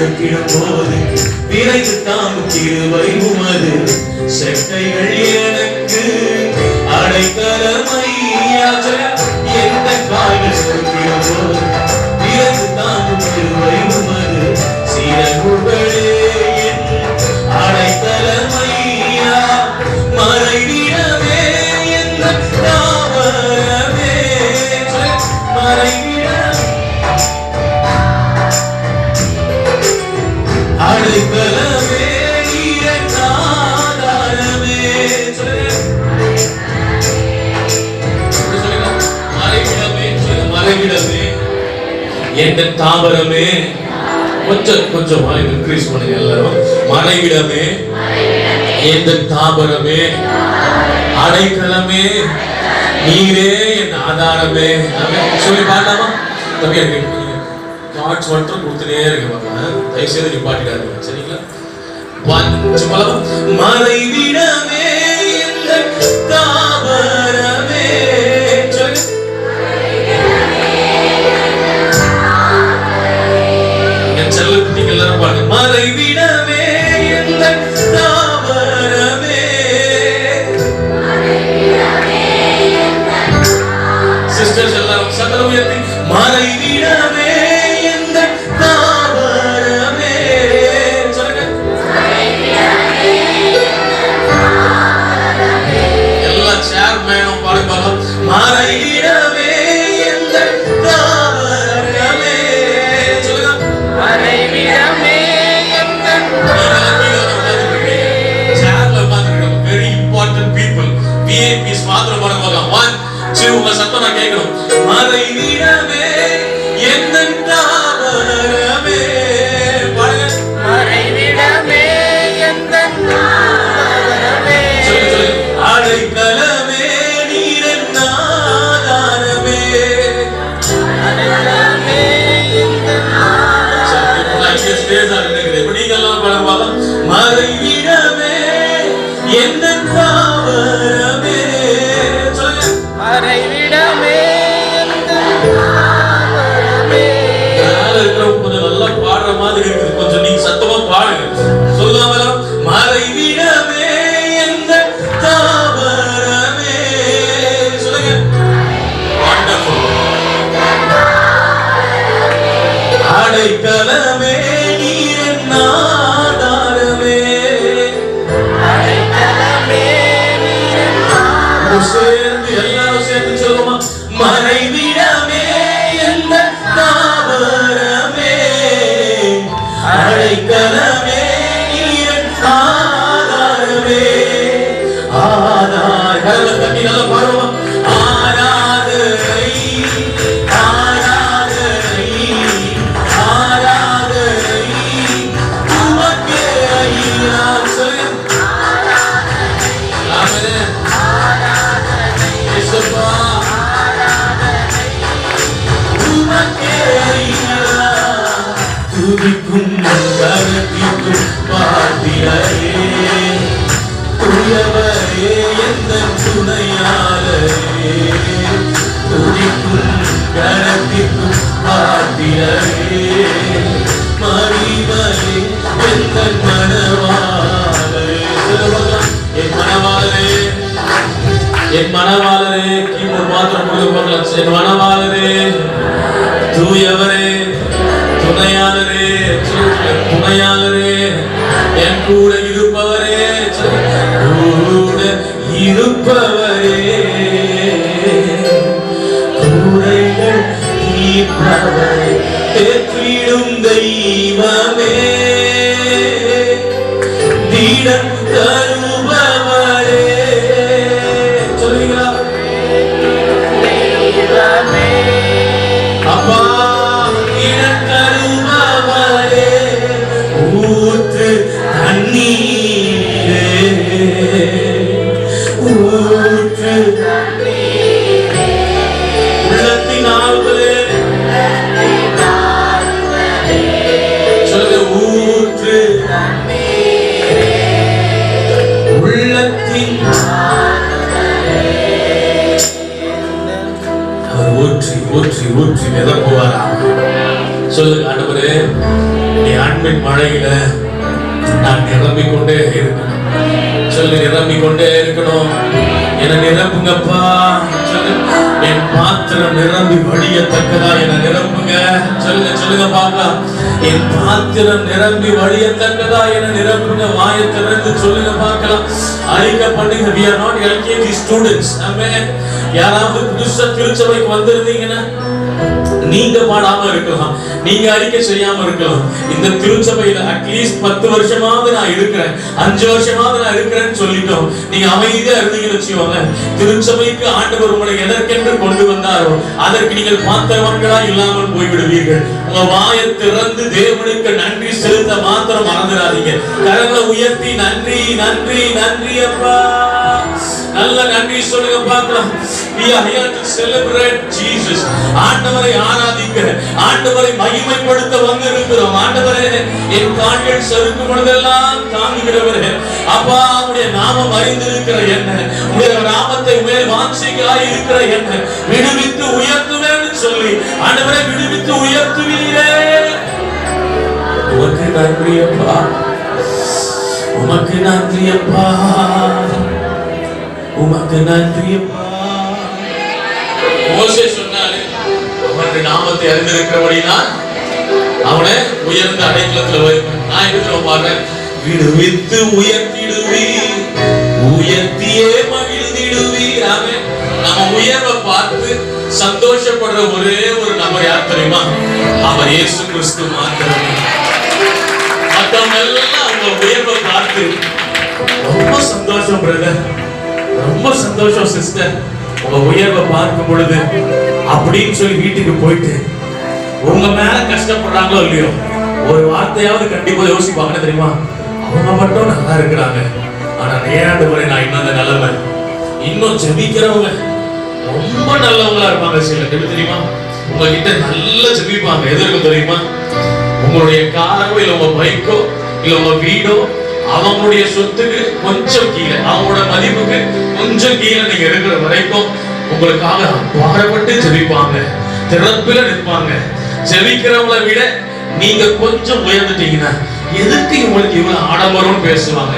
நொறுக்கிடும் போது விரைந்து தாங்கும் கிருபை உமது செட்டைகள் எனக்கு அடைக்கலமையா. எந்த காய்கள் நொறுக்கிடும் போது விரைந்து தாங்கும் கிருபை உமது சிறகுகளே என் அடைக்கலமையா. மறைவிடமே எந்த தாவரமே மறைவிடம் அடைக்கலமே ஆதாரமே. மறைவிடமே எந்த தாவரமே. கொஞ்சம் இன்க்ரீஸ் பண்ணுங்க எல்லாரும். மறைவிடமே எந்த தாவரமே அடைக்கலமே நீரே என் ஆதாரமே. சொல்லி பாடலாமா? தம்பி எனக்கு கார்ட்ஸ் மட்டும் கொடுத்துட்டே இருக்கு. தயவு செய்து நீ பாட்டிடாதீங்க, சரிங்களா? மறைவிடமே எந்த தாவரமே. என் செல்ல குட்டிகள் எல்லாரும் பாருங்க. மறைவிடமே எந்த தாவரமே. சிஸ்டர்ஸ் எல்லாரும் சத்தம் உயர்த்தி மறைவிடமே எந்த தாவரமே. சொல்லுங்க. எல்லா சேர்மேனும் பாடுவாங்க. மறைவிடமே எந்த தாவரமே. சொல்லுங்க. மறைவிடமே எந்த சேர்ல உட்கார்ந்திருக்கோம். வெரி இம்பார்ட்டன்ட் பீப்புள், விஐபிஸ் மாத்திரம் பாடுவாங்க. 1 2 உங்க சத்தம் நான் கேட்கணும். மறைவிடமே எந்த தாவரமே. பாருங்க. மறைவிடமே எந்த தாவரமே. சொல்லு. அடைக்கலமே நீர் என் ஆதாரமே. அடைக்கலமே எந்த ஆதாரமே. நீங்க எல்லாம் பாடுவாங்க. மறைவிடமே எந்த தாவரமே. சொல்லுங்க. மறைவிடமே கொஞ்சம் நல்லா பாடுற மாதிரி இருக்குது. கொஞ்சம் நீங்க சத்தமா பாடுங்க. சொல்லாம மறைவிடமே எந்த தாவரமே. சொல்லுங்க. அடைக்கலமே நீர் என் ஆதாரமே. சேர்ந்து எல்லாரும் சேர்ந்து சொல்லுமா? மறைவிடமே எந்த தாவரமே. அடைக்கலமே நீர் என் ஆதாரமே. ஆதார தண்ணி நல்லா பாடுவோம். ஆராதனை ஆராதனை ஆராதனை உமக்கே ஐயா. சொல்லுங்க. ஆமென். துதிக்கும் கரத்திற்கும் பாத்திரரே துயவரே எந்த துணையாளரே. துதிக்கும் கரத்திற்கும் பாத்திரரே மறிவரே எந்த மனவாளரே. என் மனவாளரே என் மனவாளரே. கீபோர்ட் மாத்திரம் கொடுக்க. என் மனவாளரே தூயவரே துணையாளரே. துணையாளரே என் கூட இருப்பவரே. கூட இருப்பவரே கூரைகள் தீர்ப்பவரே தேற்றிடும் தெய்வமே. தீடம் தருபவரே. சொல்லுவீங்களா? அப்பா தீடம் தருபவரே ஊற்று தண்ணீரே. ஊற்று தண்ணீரே. உள்ளத்தின் ஆறுதலே. சொல்லுங்க. ஊற்று தண்ணீரே. உள்ளத்தின் ஊற்றி ஊற்றி ஊற்றி மிதப்புவாரா. சொல்லுங்க. ஆண்டவரே என் அன்பின் மழையில நான் நிரம்பிக் கொண்டே இருக்கணும். சொல்லு, நிரம்பிக் கொண்டே இருக்கணும். என்ன நிரப்புங்கப்பா. சொல்லு, என் பாத்திரம் நிரம்பி வழியத்தக்கதா என்ன நிரப்புங்க. சொல்லுங்க பார்க்கலாம். என் பாத்திரம் நிரம்பி வழியத்தக்கதா என்ன நிரப்புங்க. வாயை திறந்து சொல்லுங்க பார்க்கலாம். அறிக்கை பண்ணுங்க. we are not LKG students. ஆமென். யாராவது புதுசா திருச்சபைக்கு வந்திருந்தீங்கன்னா நீங்க பாடாம இருக்கலாம், நீங்க அறிக்கை செய்யாம இருக்கலாம். இந்த திருச்சபையில அட்லீஸ்ட் 10 வருஷமாவது நான் இருக்கிறேன், 5 வருஷமாவது நான் இருக்கிறேன்னு சொல்லிட்டோம். நீங்க அமைதியா இருந்தீங்கன்னு வச்சுக்கோங்க, திருச்சபைக்கு ஆண்டவர் உங்களை எதற்கென்று கொண்டு வந்தாரோ அதற்கு நீங்கள் பாத்திரவான்களா இல்லாமல் போய்விடுவீர்கள். உங்க வாயை திறந்து தேவனுக்கு நன்றி செலுத்த மாத்திரம் மறந்துடாதீங்க. கரங்களை உயர்த்தி நன்றி நன்றி நன்றி அப்பா, நல்ல நன்றி சொல்லுங்க பார்க்கலாம். we are here to celebrate Jesus. ஆண்டவரை ஆராதிக்க, ஆண்டவரை மகிமைப்படுத்த வந்திருக்கிறோம். ஆண்டவரே, என் கால்கள் சறுக்கும் பொழுதெல்லாம் தாங்குகிறவரே, அப்பா உம்முடைய நாமம் அறிந்திருக்கிற என்ன, உம்முடைய நாமத்தை மேல் வாஞ்சிக்காய் இருக்கிற என்ன விடுவித்து உயர்த்துவேன்னு சொல்லி ஆண்டவரை விடுவித்து உயர்த்துவீரே. உமக்கு நன்றி அப்பா, உமக்கு நன்றி அப்பா, உமக்கு நன்றி அப்பா. மோசே சொன்னாரு, அவருடைய நாமத்தை அறிந்திருக்கிறபடினால் அவனை உயர்ந்த அடைக்கலத்துல வைப்பேன். நான் இருக்கிற பாருங்க, விடுவித்து உயர்த்திடுவி, உயர்த்தியே மகிழ்ந்திடுவி. ஆமென். நம்ம உயர்வை பார்த்து சந்தோஷப்படுற ஒரே ஒரு நபர் யார் தெரியுமா? அவர் இயேசு கிறிஸ்து மாத்திரமே. மற்றவங்க எல்லாம் அவங்க உயர்வை பார்த்து ரொம்ப சந்தோஷம் பிரதர், ரொம்ப சந்தோஷம் சிஸ்டர், உங்க உயர்வை பார்க்கும் பொழுது அப்படின்னு சொல்லி வீட்டுக்கு போயிட்டு உங்க மேல கஷ்டப்படுறாங்களோ இல்லையோ ஒரு வார்த்தையாவது கண்டிப்பா யோசிப்பாங்க. தெரியுமா, அவங்க மட்டும் நல்லா இருக்கிறாங்க, ஆனா நேராண்டு வரை நான் இன்னும் அந்த நிலைமை. இன்னும் ஜெபிக்கிறவங்க ரொம்ப நல்லவங்களா இருப்பாங்க. சில எப்படி தெரியுமா, உங்ககிட்ட நல்லா ஜெபிப்பாங்க. எதற்கு தெரியுமா, உங்களுடைய காரோ இல்ல உங்க பைக்கோ இல்ல உங்க வீடோ அவங்களுடைய சொத்துக்கு கொஞ்சம் கீழே, அவங்களோட மதிப்புக்கு கொஞ்சம் கீழே நீங்க இருக்கிற வரைக்கும் உங்களுக்காக பாரப்பட்டு ஜெபிப்பாங்க, திறப்பில நிற்பாங்க. ஜெபிக்கிறவங்களை விட நீங்க கொஞ்சம் உயர்ந்துட்டீங்கன்னா எதுக்கு உங்களுக்கு இவ்வளவு ஆடம்பரம் பேசுவாங்க.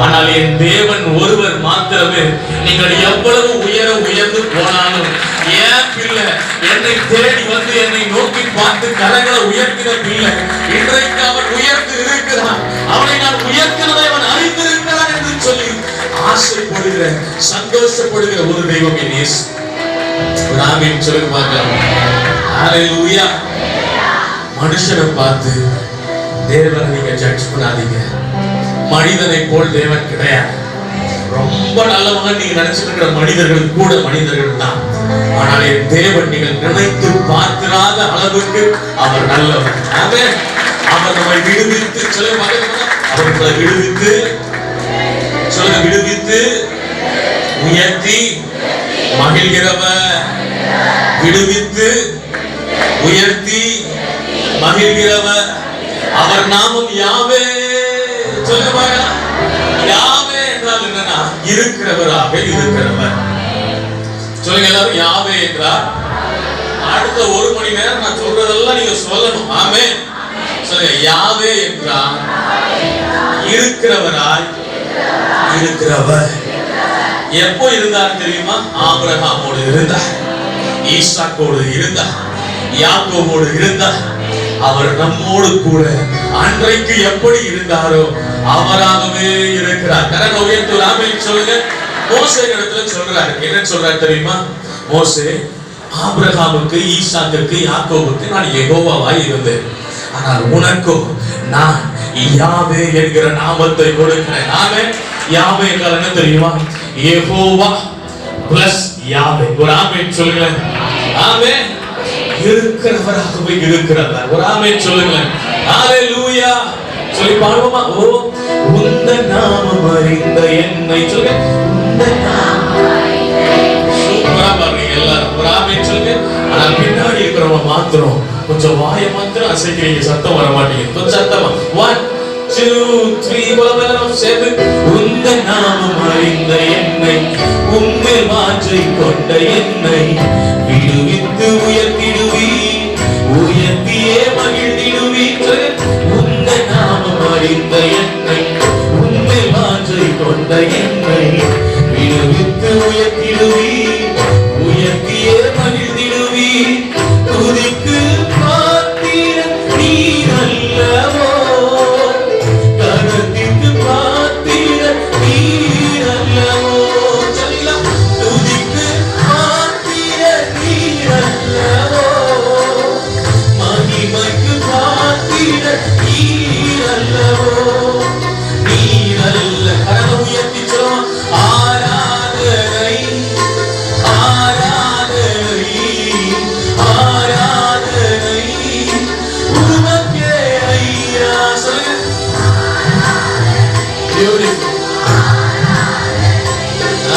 ஆனால் என் தேவன் ஒருவர் மாத்திரமே, நீங்கள் எவ்வளவு உயர்ந்து போனாலும் ஏன் பிள்ளை என்னை தேடி வந்து என்னை நோக்கி பார்த்து கரங்களை உயர்த்தின பிள்ளை இன்றைக்கு அவன் உயர்ந்து இருக்கிறான், அவனை நான் உயர்த்தினதை அவன் அறிந்திருக்கிறான் என்று சொல்லி ஆசைப்படுகிற சந்தோஷப்படுகிற ஒரு தெய்வம் என் இயேசு. ஆமென் சொல்லுங்க பார்க்கலாம். ஹல்லேலூயா. மனுஷனை பார்த்து தேவனை நீங்க ஜட்ஜ் பண்ணாதீங்க. மனிதனை போல் தேவன் கிடையாது. ரொம்ப நல்லவங்க நீங்க நினைச்சிட்டு இருக்கிற மனிதர்கள் கூட மனிதர்கள் தான். ஆனால் என் தேவன் நீங்கள் நினைத்து பார்க்காத அளவுக்கு அவர் நல்லவர். ஆமென். அவர் நம்மை விடுவித்து சொல்லுங்க, அவர் நம்மை விடுவித்து சொல்லுங்க, விடுவித்து உயர்த்தி மகிழ்கிறவர், விடுவித்து உயர்த்தி மகிழ்கிறவர். அவர் நாமம் யாவே. சொல்லுங்க, யாவே என்றால் என்னன்னா இருக்கிறவராக இருக்கிறவர். சொல்லுங்க எல்லாரும், யாவே என்றால் அடுத்த 1 மணி நேரம் நான் சொல்றதெல்லாம் நீங்க சொல்லணும். ஆமென். சொல்லுங்க, யாவே என்றால் இருக்கிறவராய் இருக்கிறவர். எப்போ இருந்தார் தெரியுமா? ஆபிரகாமோடு இருந்தார், ஈசாக்கோடு இருந்தார், யாக்கோபோடு இருந்தார். அவர் நம்மோடு கூட அன்றைக்கு எப்படி இருந்தாரோ அவராகவே இருக்கிறார். கரங்களை உயர்த்தி ஆமென் சொல்லுங்க. மோசே இடத்துல சொல்றாரு, என்ன சொல்றாரு தெரியுமா? மோசே, ஆபிரகாமுக்கு ஈசாக்குக்கு யாக்கோபுக்கு நான் யெகோவாவாய் இருந்தேன், ஆனால் உனக்கோ நான் யாவே என்கிற நாமத்தை கொடுக்கிறேன். ஆமென். யாவே என்றால் என்ன தெரியுமா? யெகோவா பிளஸ் யாவே. ஒரு ஆமென் சொல்லுங்க. ஆமென். இருக்கிறவராகவே இருக்கிறவர். ஒரு ஆமென் சொல்லுங்க. ஹல்லேலூயா. சொல்லி பாடுவோமா? ஓ உந்த நாமம் அறிந்த என்னை சொல்லுங்க. உந்த நாமம் அறிந்த சூப்பரா பாருங்க எல்லாரும். ஒரு ஆமென் சொல்லுங்க. ஆனா பின்னாடி இருக்கிறவங்க மாத்திரம் கொஞ்சம் வாயை மாத்திரம் அசைக்கிறீங்க, சத்தம் வர மாட்டீங்க. கொஞ்சம் சத்தமா 1 2 3 போலலாம் சேர்ந்து. உந்த நாமம் அறிந்த என்னை, உம்மில் மாற்றி கொண்ட என்னை விடுவித்து உயர்த்திடுவி, உயர்த்தியே மகிழ்ந்திடுவி. என்னை விடுவித்து உயர்த்திடுவி, உயர்த்தியே மகிழ்ந்திடுவி. துதிக்கு பாத்திர நீர் அல்லவோ, கனத்திற்கு பாத்திர நீர் அல்லவோ. சொல்லலாம். துதிக்கு பாத்திர நீர் அல்லவோ, மகிமைக்கு பாத்திர நீர் அல்லவோ. நீர் அல்ல. கரங்களை உயர்த்தி சொல்லுவோம். ஆராதனை ஆராதனை ஆராதனை உமக்கே ஐயா. சொல்லுங்க. Beautiful.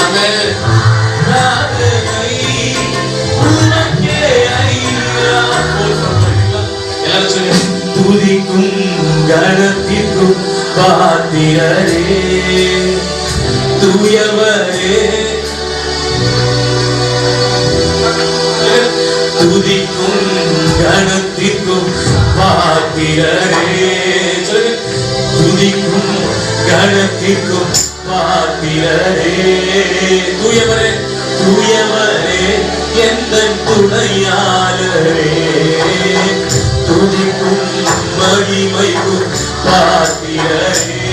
Amen. ஆராதனை உமக்கே ஐயா. எல்லாரும் சொல்லுங்க. துதிக்கும் கணத்திற்கும் பாத்திரரே, தூயவரே. துதிக்கும் கணத்திற்கும் பாத்திரரே. துதிக்கும் கணத்திற்கும் பாத்திரரே. தூயவரே, தூயவரே எந்தன் துணையாளரே. துதிக்கும் மகிமைக்கும் பாத்திரரே.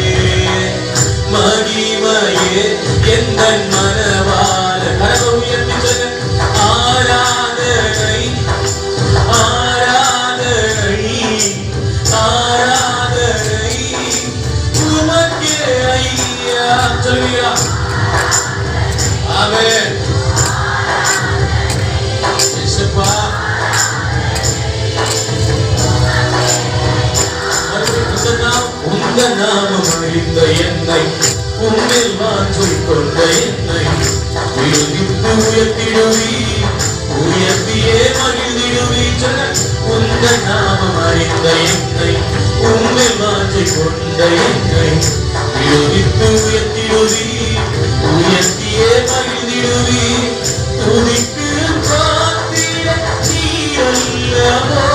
மகிமையே எந்தன் மனவாள. கரங்களை உயர்த்தி சொல்லுங்க. ஆராதனை ஆராதனை ஆராதனை உமக்கே ஐயா. சொல்லுவீங்களா? ஆமென். இயேசுப்பா. உங்க நாமம் அறிந்த என்னை, உன்னில் மாற்றிக் கொண்ட என்னை விடுவித்து உயர்த்திடுவி, உயர்த்தியே மகிழ்ந்திடுவி. உங்க நாமம் அறிந்த என்னை, உன்னில் மாற்றிக் கொண்ட என்னை விடுவித்து உயர்த்திடுவி, உயர்த்தியே மகிழ்ந்திடுவி. துதிக்கு பாத்திர நீர் அல்லவோ,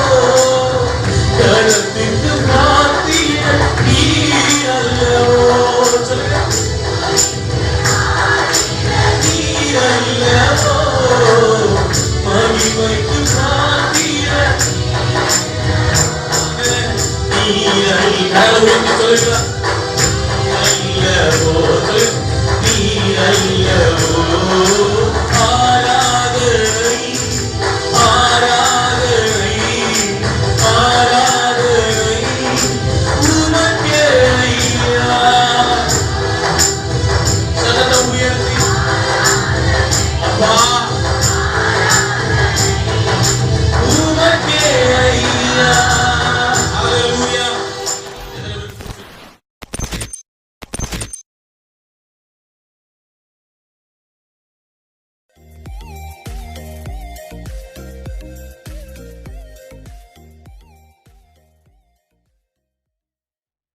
கனத்திற்கு பாத்திர நீர் அல்லவோ. நீர் அல்லவோ, மகிமைக்கு பாத்திர நீர் அல்லவோ. சொல்லுங்க.